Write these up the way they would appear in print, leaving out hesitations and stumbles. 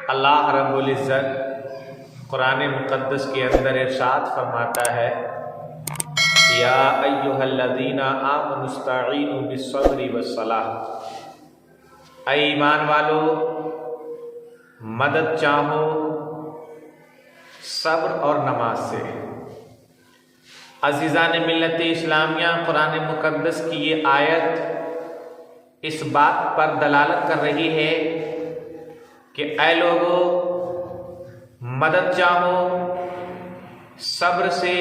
اللہ رب العزت قرآن مقدس کے اندر ارشاد فرماتا ہے یا ایھا الذین آمنوا استعینوا بالصبر والصلاۃ، اے ایمان والو مدد چاہو صبر اور نماز سے۔ عزیزان ملت اسلامیہ، قرآن مقدس کی یہ آیت اس بات پر دلالت کر رہی ہے کہ اے لوگو مدد چاہو صبر سے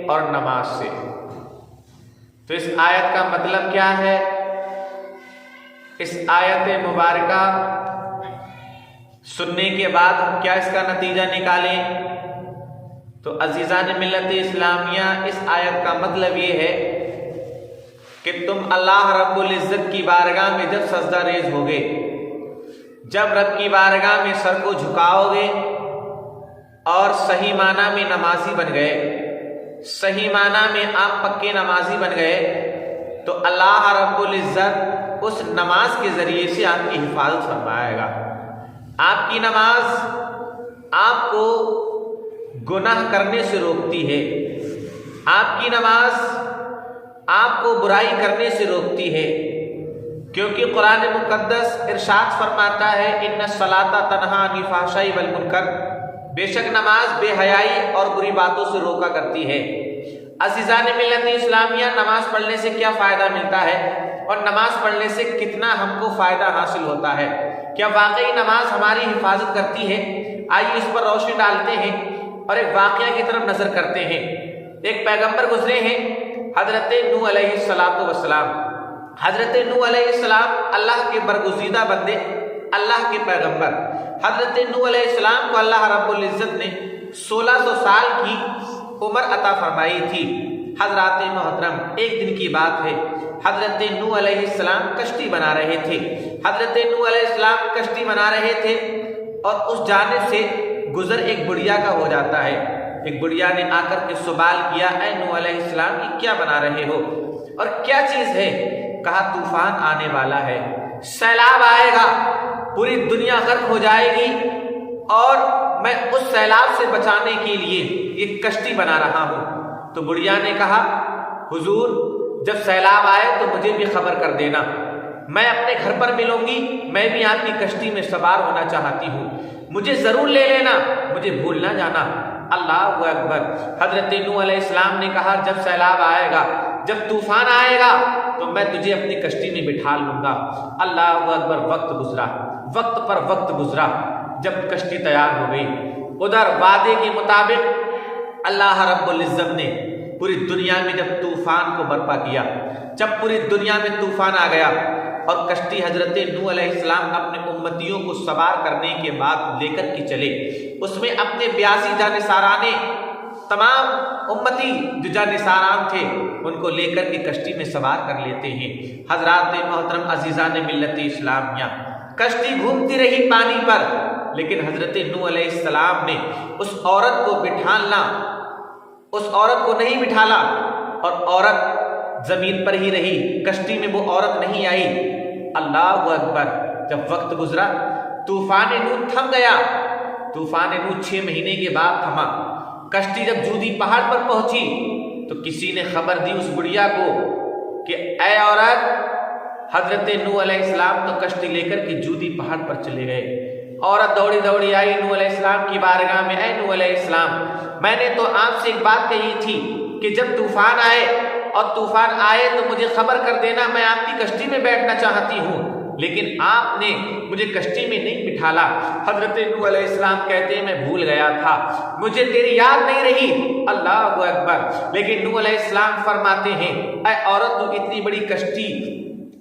اور نماز سے۔ تو اس آیت کا مطلب کیا ہے؟ اس آیت مبارکہ سننے کے بعد ہم کیا اس کا نتیجہ نکالیں؟ تو عزیزان ملت اسلامیہ، اس آیت کا مطلب یہ ہے کہ تم اللہ رب العزت کی بارگاہ میں جب سجدہ ریز ہوگے، جب رب کی بارگاہ میں سر کو جھکاؤ گے اور صحیح معنی میں نمازی بن گئے، صحیح معنی میں آپ پکے نمازی بن گئے، تو اللہ رب العزت اس نماز کے ذریعے سے آپ کی حفاظت فرمائے گا۔ آپ کی نماز آپ کو گناہ کرنے سے روکتی ہے، آپ کی نماز آپ کو برائی کرنے سے روکتی ہے، کیونکہ قرآن مقدس ارشاد فرماتا ہے ان الصلاۃ تنہی عن الفحشاء والمنکر، بے شک نماز بے حیائی اور بری باتوں سے روکا کرتی ہے۔ عزیزان ملت اسلامیہ، نماز پڑھنے سے کیا فائدہ ملتا ہے اور نماز پڑھنے سے کتنا ہم کو فائدہ حاصل ہوتا ہے؟ کیا واقعی نماز ہماری حفاظت کرتی ہے؟ آئیے اس پر روشنی ڈالتے ہیں اور ایک واقعہ کی طرف نظر کرتے ہیں۔ ایک پیغمبر گزرے ہیں، حضرت نوح علیہ السلام۔ حضرت نوح علیہ السلام اللہ کے برگزیدہ بندے، اللہ کے پیغمبر۔ حضرت نوح علیہ السلام کو اللہ رب العزت نے 1600 سال کی عمر عطا فرمائی تھی۔ حضرات محترم، ایک دن کی بات ہے، حضرت نوح علیہ السلام کشتی بنا رہے تھے۔ حضرت نوح علیہ السلام کشتی بنا رہے تھے اور اس جانب سے گزر ایک بڑھیا کا ہو جاتا ہے۔ ایک بڑھیا نے آ کر کے سوال کیا، اے نوح علیہ السلام یہ کیا بنا رہے ہو اور کیا چیز ہے؟ کہا طوفان آنے والا ہے، سیلاب آئے گا، پوری دنیا غرق ہو جائے گی اور میں اس سیلاب سے بچانے کے لیے یہ کشتی بنا رہا ہوں۔ تو بڑھیا نے کہا حضور جب سیلاب آئے تو مجھے بھی خبر کر دینا، میں اپنے گھر پر ملوں گی، میں بھی آپ کی کشتی میں سوار ہونا چاہتی ہوں، مجھے ضرور لے لینا، مجھے بھول نہ جانا۔ اللہ اکبر۔ حضرت نوح علیہ السلام نے کہا جب سیلاب آئے گا، جب طوفان آئے گا تو میں تجھے اپنی کشتی میں بٹھا لوں گا۔ اللہ اکبر۔ وقت گزرا، وقت پر وقت گزرا، جب کشتی تیار ہو گئی، ادھر وعدے کے مطابق اللہ رب العزت نے پوری دنیا میں جب طوفان کو برپا کیا، جب پوری دنیا میں طوفان آ گیا اور کشتی حضرت نوح علیہ السلام اپنے امتیوں کو سوار کرنے کے بعد لے کر کے چلے، اس میں اپنے 82 جانثارانے، تمام امتی جو جانثاران تھے ان کو لے کر کے کشتی میں سوار کر لیتے ہیں۔ حضرات محترم، عزیزان ملت اسلامیہ، کشتی گھومتی رہی پانی پر، لیکن حضرت نوح علیہ السلام نے اس عورت کو بٹھالنا، اس عورت کو نہیں بٹھالا اور عورت زمین پر ہی رہی، کشتی میں وہ عورت نہیں آئی۔ اللہ اکبر۔ جب وقت گزرا، طوفان نوح تھم گیا۔ طوفان نوح 6 مہینے کے بعد تھما۔ کشتی جب جودی پہاڑ پر پہنچی تو کسی نے خبر دی اس بڑھیا کو کہ اے عورت، حضرت نوح علیہ السلام تو کشتی لے کر کے جودی پہاڑ پر چلے گئے۔ عورت دوڑی دوڑی آئی نوح علیہ السلام کی بارگاہ میں، اے نوح علیہ السلام، میں نے تو آپ سے ایک بات کہی تھی کہ جب طوفان آئے اور طوفان آئے تو مجھے خبر کر دینا، میں آپ کی کشتی میں بیٹھنا چاہتی ہوں، لیکن آپ نے مجھے کشتی میں نہیں بٹھالا۔ حضرت نوح علیہ السلام کہتے ہیں میں بھول گیا تھا، مجھے تیری یاد نہیں رہی۔ اللہ اکبر۔ لیکن نوح علیہ السلام فرماتے ہیں اے عورت، تو اتنی بڑی کشتی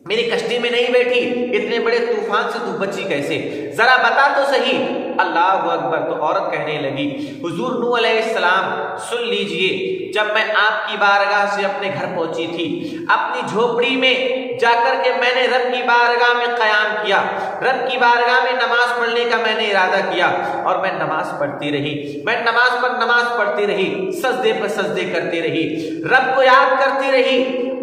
میری کشتی میں نہیں بیٹھی، اتنے بڑے طوفان سے تو بچی کیسے؟ ذرا بتا تو صحیح۔ اللہ اکبر۔ تو عورت کہنے لگی حضور نوح علیہ السلام سن لیجئے، جب میں آپ کی بارگاہ سے اپنے گھر پہنچی تھی، اپنی جھوپڑی میں جا کر کے میں نے رب کی بارگاہ میں قیام کیا، رب کی بارگاہ میں نماز پڑھنے کا میں نے ارادہ کیا اور میں نماز پڑھتی رہی، میں نماز پر نماز پڑھتی رہی، سجدے پر سجدے کرتی رہی، رب کو یاد کرتی رہی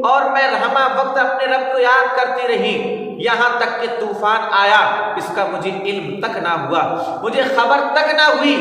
اور میں ہمہ وقت اپنے رب کو یاد کرتی رہی یہاں تک کہ طوفان آیا اس کا مجھے علم تک نہ ہوا، مجھے خبر تک نہ ہوئی،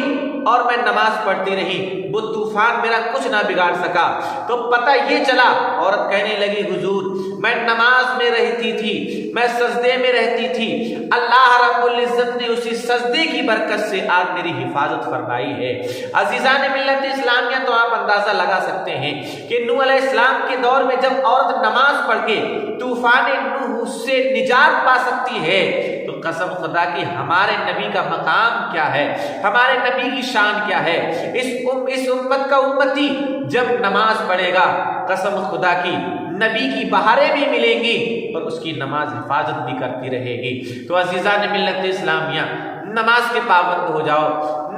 اور میں نماز پڑھتی رہی، وہ طوفان میرا کچھ نہ بگاڑ سکا۔ تو پتہ یہ چلا، عورت کہنے لگی حضور میں نماز میں رہتی تھی، میں سجدے میں رہتی تھی، اللہ رب العزت نے اسی سجدے کی برکت سے آج میری حفاظت فرمائی ہے۔ عزیزان ملت اسلامیہ، تو آپ اندازہ لگا سکتے ہیں کہ نوح علیہ السلام کے دور میں جب عورت نماز پڑھ کے طوفان نوح سے نجات پا سکتی ہے، تو قسم خدا کی ہمارے نبی کا مقام کیا ہے، ہمارے نبی کی شان کیا ہے۔ اس امت کا امتی جب نماز پڑھے گا، قسم خدا کی نبی کی بہاریں بھی ملیں گی اور اس کی نماز حفاظت بھی کرتی رہے گی۔ تو عزیزان ملت اسلامیہ، نماز کے پابند ہو جاؤ،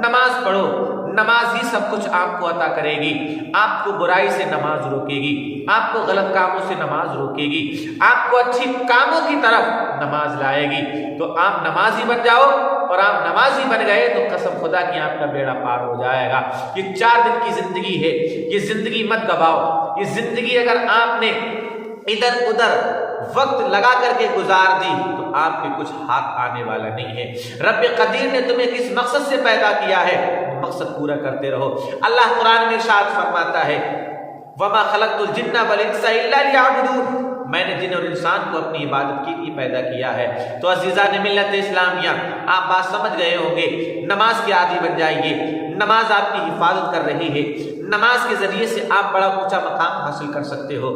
نماز پڑھو، نماز ہی سب کچھ آپ کو عطا کرے گی۔ آپ کو برائی سے نماز روکے گی، آپ کو غلط کاموں سے نماز روکے گی، آپ کو اچھی کاموں کی طرف نماز لائے گی۔ تو آپ نمازی بن جاؤ، اور آپ نمازی بن گئے تو قسم خدا کی آپ کا بیڑا پار ہو جائے گا۔ یہ 4 دن کی زندگی ہے، یہ زندگی مت گواؤ۔ یہ زندگی اگر آپ نے ادھر ادھر وقت لگا کر کے گزار دی تو آپ کے کچھ ہاتھ آنے والا نہیں ہے۔ رب قدیر نے تمہیں کس مقصد سے پیدا کیا ہے، مقصد پورا کرتے رہو۔ اللہ قرآن میں ارشاد فرماتا ہے وَمَا خَلَقْتُ الْجِنَّ وَالْإِنسَ إِلَّا لِيَعْبُدُونِ، میں نے جن اور انسان کو اپنی عبادت کے لیے پیدا کیا ہے۔ تو عزیزان ملت اسلامیہ، آپ بات سمجھ گئے ہوں گے، نماز کے عادی بن جائیے۔ نماز آپ کی حفاظت کر رہی ہے، نماز کے ذریعے سے آپ بڑا اونچا مقام حاصل کر سکتے ہو۔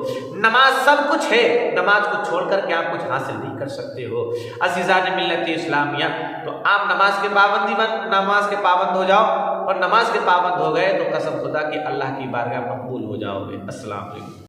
نماز سب کچھ ہے، نماز کو چھوڑ کر کے آپ کچھ حاصل نہیں کر سکتے ہو۔ عزیزان ملت اسلامیہ، تو آپ نماز کے پابند ہو جاؤ، اور نماز کے پابند ہو گئے تو قسم خدا کہ اللہ کی بارگاہ مقبول ہو جاؤ گے۔ السلام علیکم۔